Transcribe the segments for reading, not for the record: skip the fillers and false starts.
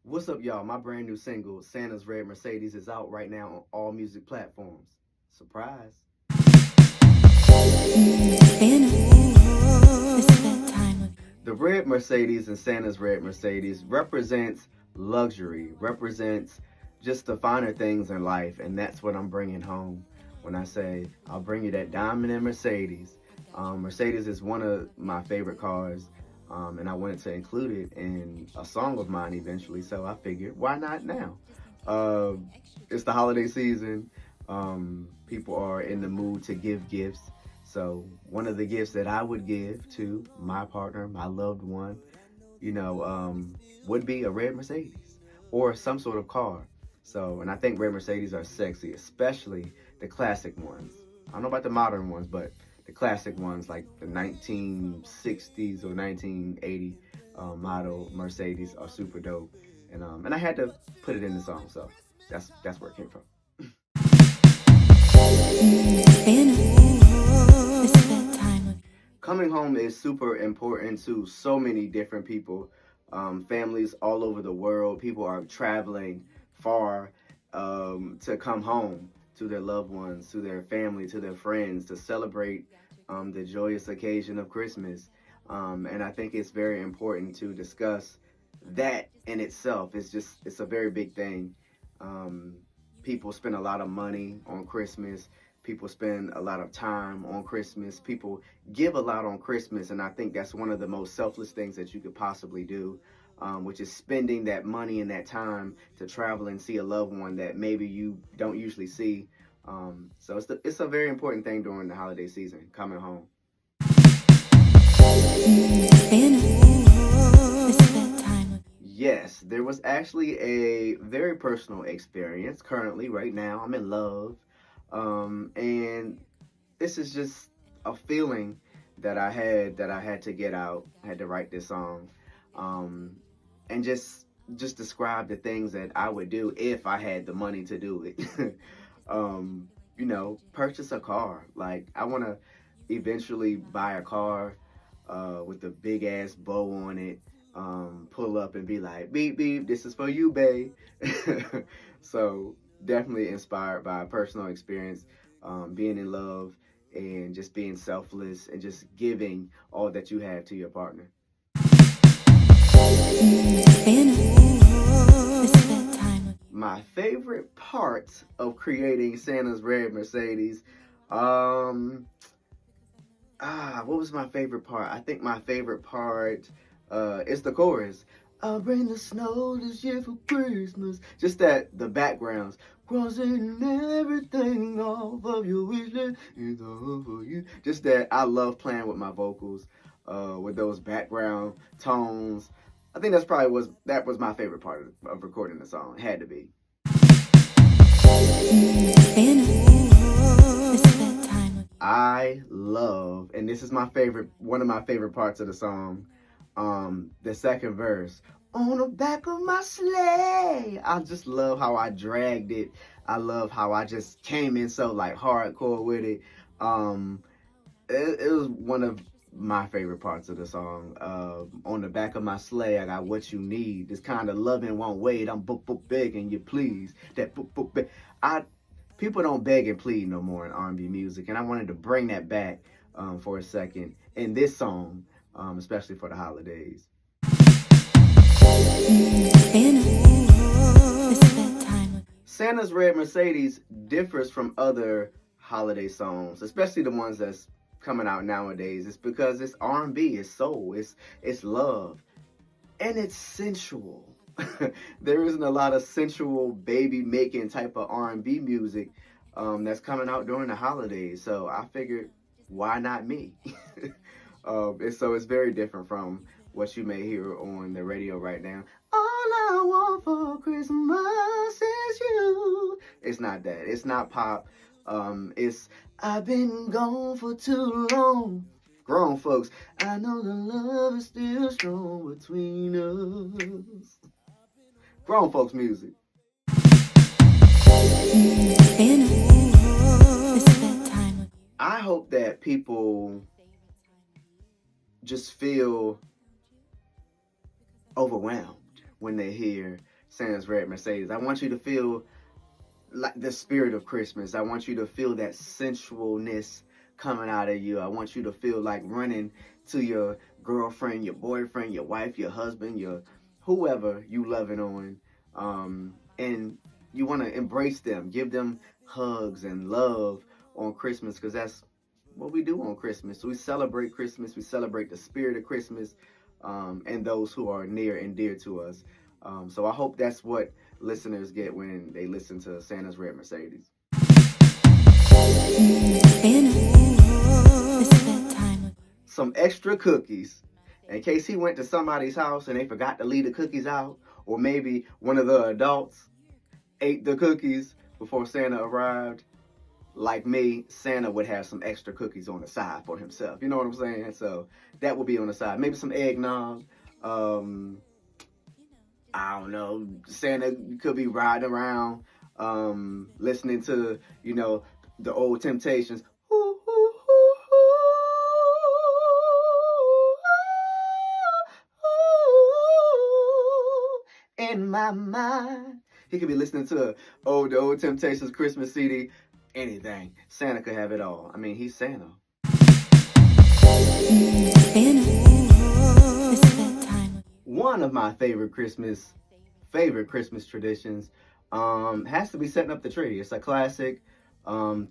What's up, y'all? My brand new single, Santa's Red Mercedes, is out right now on all music platforms. Surprise. The red Mercedes and Santa's red Mercedes represents luxury, represents just the finer things in life, and that's what I'm bringing home when I say I'll bring you that diamond and Mercedes. Mercedes is one of my favorite cars, and I wanted to include it in a song of mine eventually, so I figured, why not now? Uh, it's the holiday season. People are in the mood to give gifts. So one of the gifts that I would give to my partner, my loved one, you know, would be a red Mercedes or some sort of car. So, and I think red Mercedes are sexy, especially the classic ones. I don't know about the modern ones, but the classic ones like the 1960s or 1980 model Mercedes are super dope. And I had to put it in the song, so that's where it came from. Coming home is super important to so many different people, families all over the world. People are traveling far to come home to their loved ones, to their family, to their friends, to celebrate the joyous occasion of Christmas. And I think it's very important to discuss that in itself. It's a very big thing. Um, People spend a lot of money on Christmas. People spend a lot of time on Christmas. People give a lot on Christmas, and I think that's one of the most selfless things that you could possibly do, which is spending that money and that time to travel and see a loved one that maybe you don't usually see. So it's a very important thing during the holiday season, coming home. Yes, there was actually a very personal experience. Currently, right now, I'm in love, and this is just a feeling that I had to get out. I had to write this song, um, and just describe the things that I would do if I had the money to do it. Purchase a car. Like I want to eventually buy a car with a big ass bow on it. Pull up and be like, beep beep, this is for you, babe. So definitely inspired by a personal experience, being in love and just being selfless and just giving all that you have to your partner. My favorite part of creating Santa's Red Mercedes, um, what was my favorite part? I think my favorite part is the chorus. I'll bring the snow this year for Christmas. Just that the backgrounds. Crossing everything off of your wish list is all for you. Just that I love playing with my vocals, with those background tones. I think that was my favorite part of recording the song. It had to be. I love, and this is my favorite, one of my favorite parts of the song, the second verse. On the back of my sleigh. I just love how I dragged it. I love how I just came in so like hardcore with it. Um, it was one of my favorite parts of the song. On the back of my sleigh, I got what you need. This kind of loving won't wait. I'm begging you, please. That beg. I People don't beg and plead no more in R&B music, and I wanted to bring that back for a second in this song, especially for the holidays. Santa's Red Mercedes differs from other holiday songs, especially the ones that's coming out nowadays. It's because it's R&B, it's soul, it's love, and it's sensual. There isn't a lot of sensual baby making type of R&B music that's coming out during the holidays. So I figured, why not me? So it's very different from what you may hear on the radio right now. All I want for Christmas is you. It's not that. It's not pop. It's I've been gone for too long. Grown folks, I know the love is still strong between us. Grown folks music. I hope that people just feel overwhelmed when they hear Santa's red Mercedes. I want you to feel like the spirit of Christmas. I want you to feel that sensualness coming out of you. I want you to feel like running to your girlfriend, your boyfriend, your wife, your husband, your whoever you loving on. And you want to embrace them, give them hugs and love on Christmas, because that's what we do on Christmas. We celebrate Christmas. We celebrate the spirit of Christmas, and those who are near and dear to us. So I hope that's what listeners get when they listen to Santa's Red Mercedes. Some extra cookies. In case he went to somebody's house and they forgot to leave the cookies out, or maybe one of the adults ate the cookies before Santa arrived. Like me, Santa would have some extra cookies on the side for himself. You know what I'm saying? So that would be on the side. Maybe some eggnog. I don't know. Santa could be riding around, listening to, the old Temptations. In my mind. He could be listening to the old Temptations Christmas CD. Anything. Santa could have it all. I mean, he's Santa. One of my favorite Christmas traditions has to be setting up the tree. It's a classic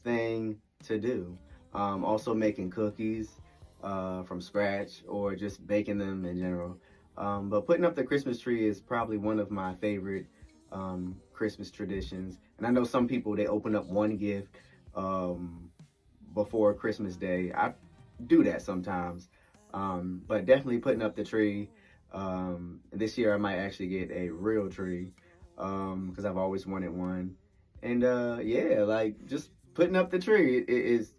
thing to do. Also making cookies from scratch, or just baking them in general. But putting up the Christmas tree is probably one of my favorite Christmas traditions. And I know some people, they open up one gift before Christmas Day. I do that sometimes. But definitely putting up the tree. This year I might actually get a real tree because I've always wanted one. And like just putting up the tree is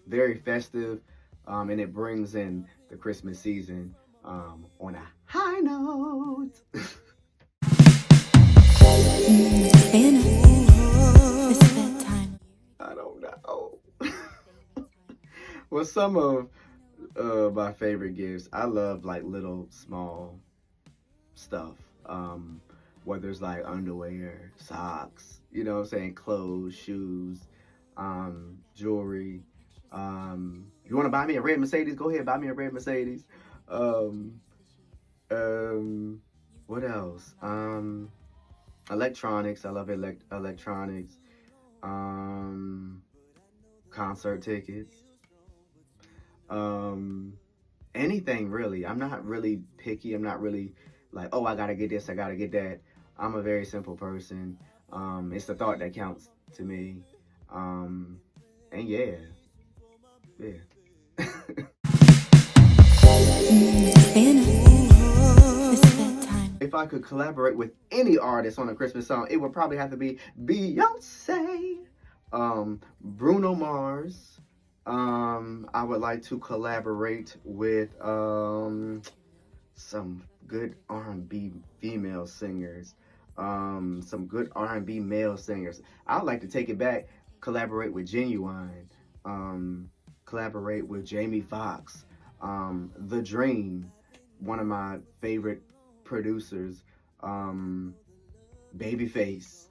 very festive, and it brings in the Christmas season on a high note. I don't know. Well, some of my favorite gifts, I love like little small stuff. Whether it's like underwear, socks, you know what I'm saying, clothes, shoes, jewelry. You want to buy me a red Mercedes? Go ahead, buy me a red Mercedes. What else? Electronics. I love electronics. Concert tickets. Anything really. I'm not really picky. I'm not really like, oh, I gotta get this, I gotta get that. I'm a very simple person. It's the thought that counts to me. And yeah. If I could collaborate with any artist on a Christmas song, it would probably have to be Beyonce, Bruno Mars. I would like to collaborate with some good R&B female singers, some good R&B male singers. I'd like to take it back, collaborate with Genuine, collaborate with Jamie Foxx, The Dream, one of my favorite producers, Babyface,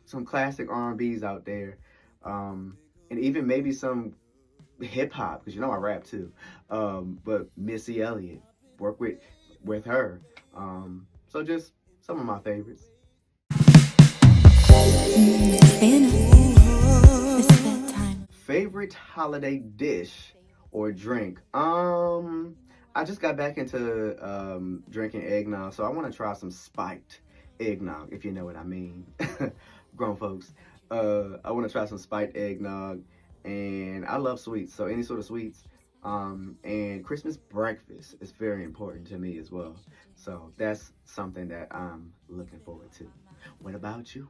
some classic R&Bs out there, and even maybe some hip hop, because I rap too, but Missy Elliott, work with her, so just some of my favorites. Favorite holiday dish or drink? I just got back into drinking eggnog, so I want to try some spiked eggnog, if you know what I mean. Grown folks. I want to try some spiked eggnog, and I love sweets, so any sort of sweets. And Christmas breakfast is very important to me as well. So that's something that I'm looking forward to. What about you?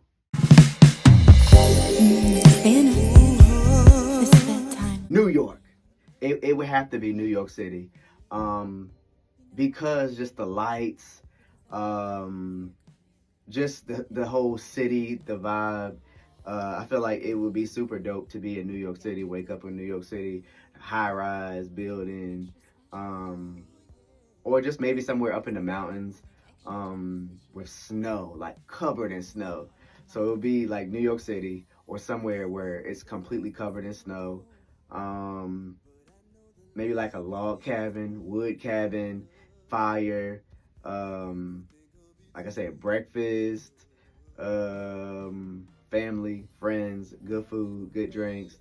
New York. It would have to be New York City. Because just the lights, just the whole city, the vibe. I feel like it would be super dope to be in New York City, wake up in New York City, high-rise building, or just maybe somewhere up in the mountains. with snow, like covered in snow. So it would be like New York City or somewhere where it's completely covered in snow. Um, Maybe like a log cabin, wood cabin, fire, um, like I said, breakfast, family, friends, good food, good drinks,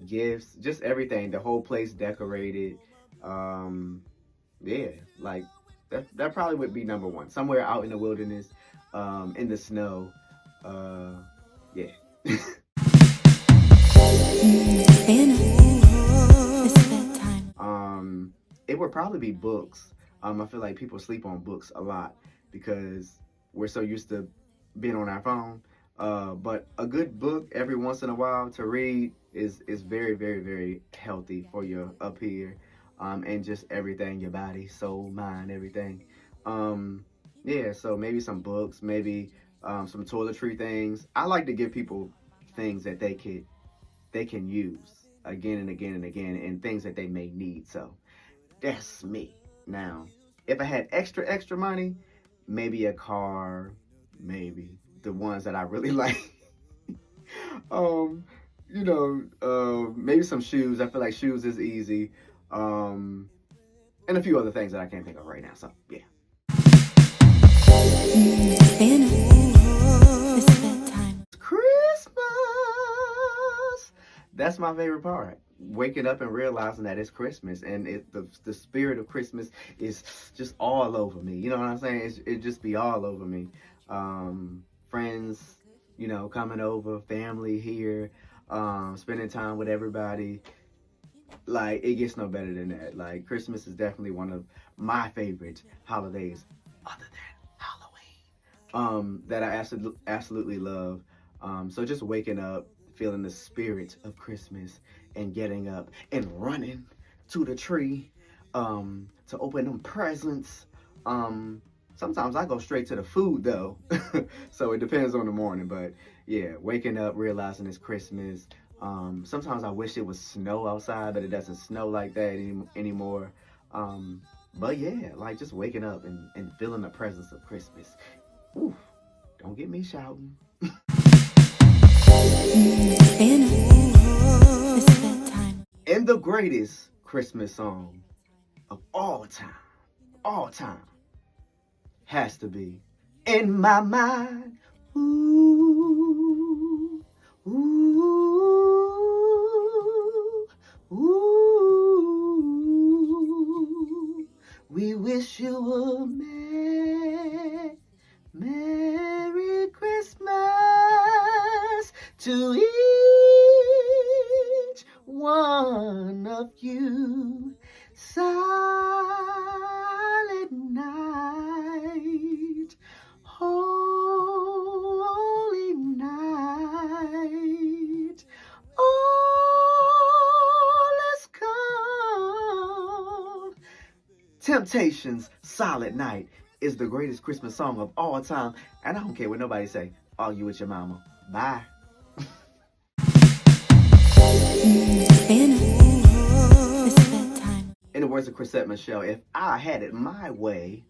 gifts, just everything. The whole place decorated. Um, yeah, like that probably would be number one. Somewhere out in the wilderness, in the snow. Yeah. It would probably be books. I feel like people sleep on books a lot because we're so used to being on our phone. But a good book every once in a while to read is very, very, very healthy for your up here, and just everything, your body, soul, mind, everything. Yeah, so maybe some books, maybe some toiletry things. I like to give people things that they can use again and again and again, and things that they may need. So that's me. Now, if I had extra money, maybe a car, maybe the ones that I really like. um, maybe some shoes. I feel like shoes is easy. Um, and a few other things that I can't think of right now. So yeah. Christmas. That's my favorite part. Waking up and realizing that it's Christmas, and the spirit of Christmas is just all over me. You know what I'm saying? It just be all over me. Friends, coming over, family here, spending time with everybody. Like, it gets no better than that. Like, Christmas is definitely one of my favorite holidays, other than Halloween, that I absolutely love. So just waking up, feeling the spirit of Christmas, and getting up and running to the tree, to open them presents. Sometimes I go straight to the food though, so it depends on the morning. But yeah, waking up, realizing it's Christmas. Sometimes I wish it was snow outside, but it doesn't snow like that anymore. But yeah, like just waking up and feeling the presence of Christmas. Ooh, don't get me shouting. And the greatest Christmas song of all time, has to be In My Mind. Ooh, ooh, ooh. We wish you a Merry Christmas to each one of you. Silent night, holy night, all is come. Temptations, Silent Night is the greatest Christmas song of all time, and I don't care what nobody say. Argue with your mama. Bye. In the words of Chrisette Michelle, if I had it my way,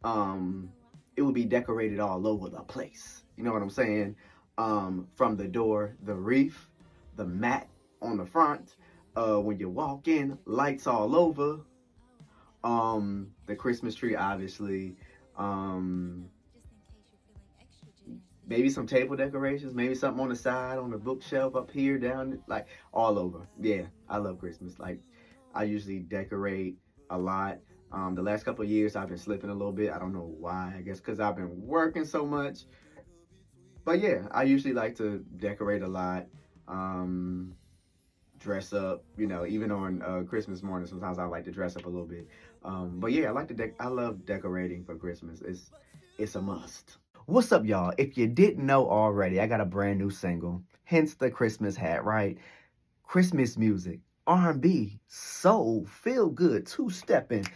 it would be decorated all over the place. You know what I'm saying? From the door, the wreath, the mat on the front, when you walk in, lights all over. The Christmas tree, obviously. Maybe some table decorations, maybe something on the side, on the bookshelf, up here, down, like all over. Yeah, I love Christmas. Like, I usually decorate a lot. The last couple of years, I've been slipping a little bit. I don't know why. I guess because I've been working so much. But yeah, I usually like to decorate a lot. Dress up, even on Christmas morning. Sometimes I like to dress up a little bit. But yeah, I love decorating for Christmas. It's a must. What's up, y'all? If you didn't know already, I got a brand new single. Hence the Christmas hat, right? Christmas music, R&B, soul, feel good, two-stepping.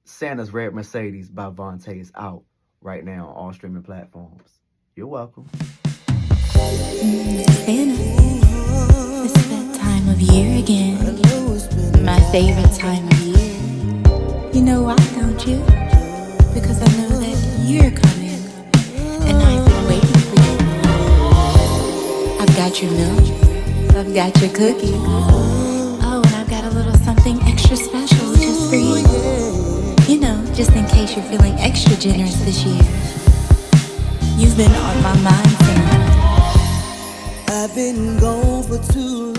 Santa's Red Mercedes by VonnTae is out right now on all streaming platforms. You're welcome. It's that time of year again. My favorite time of year. You know why, don't you? because I know that you're coming, and I've been waiting for you. I've got your milk, I've got your cookies. Oh, and I've got a little something extra special just for you. You know, just in case you're feeling extra generous this year. You've been on my mind tonight. I've been gone for too